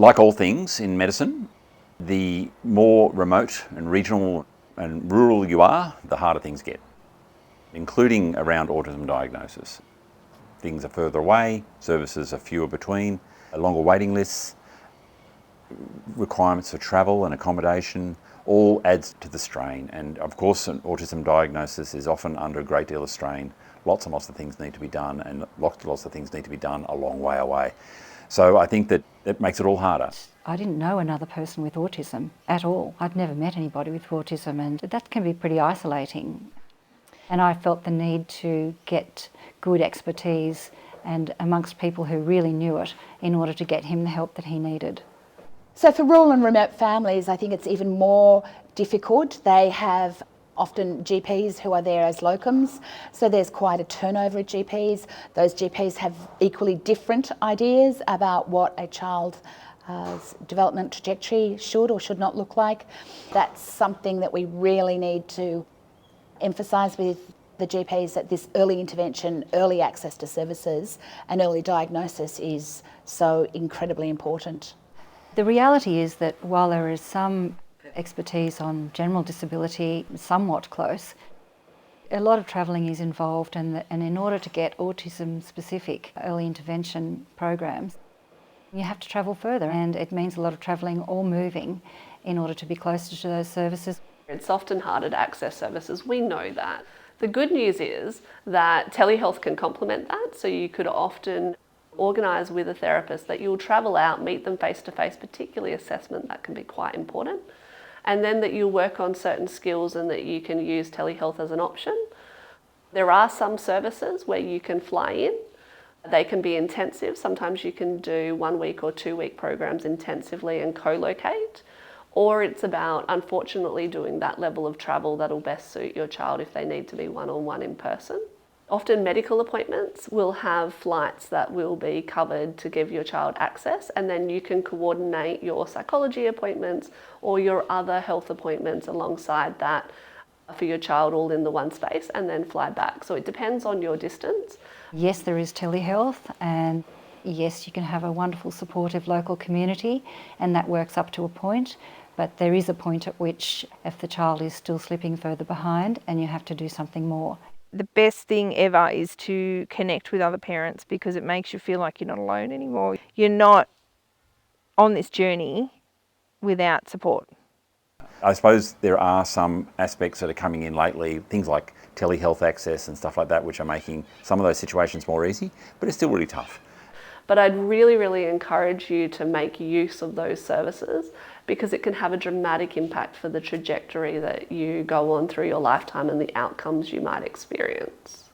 Like all things in medicine, the more remote and regional and rural you are, the harder things get, including around autism diagnosis. Things are further away, services are fewer between, longer waiting lists, requirements for travel and accommodation, all adds to the strain. And of course, an autism diagnosis is often under a great deal of strain. Lots and lots of things need to be done, and lots of things need to be done a long way away. So I think that it makes it all harder. I didn't know another person with autism at all. I'd never met anybody with autism, and that can be pretty isolating. And I felt the need to get good expertise and amongst people who really knew it in order to get him the help that he needed. So for rural and remote families, I think it's even more difficult. They have often GPs who are there as locums, so there's quite a turnover of GPs. Those GPs have equally different ideas about what a child's development trajectory should or should not look like. That's something that we really need to emphasise with the GPs, that this early intervention, early access to services and early diagnosis is so incredibly important. The reality is that while there is some expertise on general disability, somewhat close, a lot of travelling is involved, and in order to get autism-specific early intervention programs, you have to travel further, and it means a lot of travelling or moving in order to be closer to those services. It's often harder to access services, we know that. The good news is that telehealth can complement that, so you could often organise with a therapist that you'll travel out, meet them face to face, particularly assessment, that can be quite important. And then that you'll work on certain skills and that you can use telehealth as an option. There are some services where you can fly in. They can be intensive. Sometimes you can do 1 week or 2 week programs intensively and co-locate. Or it's about, unfortunately, doing that level of travel that'll best suit your child if they need to be one-on-one in person. Often medical appointments will have flights that will be covered to give your child access, and then you can coordinate your psychology appointments or your other health appointments alongside that for your child, all in the one space, and then fly back. So it depends on your distance. Yes, there is telehealth, and yes, you can have a wonderful supportive local community, and that works up to a point. But there is a point at which, if the child is still slipping further behind, and you have to do something more. The best thing ever is to connect with other parents, because it makes you feel like you're not alone anymore. You're not on this journey without support. I suppose there are some aspects that are coming in lately, things like telehealth access and stuff like that, which are making some of those situations more easy, but it's still really tough. But I'd really, really encourage you to make use of those services, because it can have a dramatic impact for the trajectory that you go on through your lifetime and the outcomes you might experience.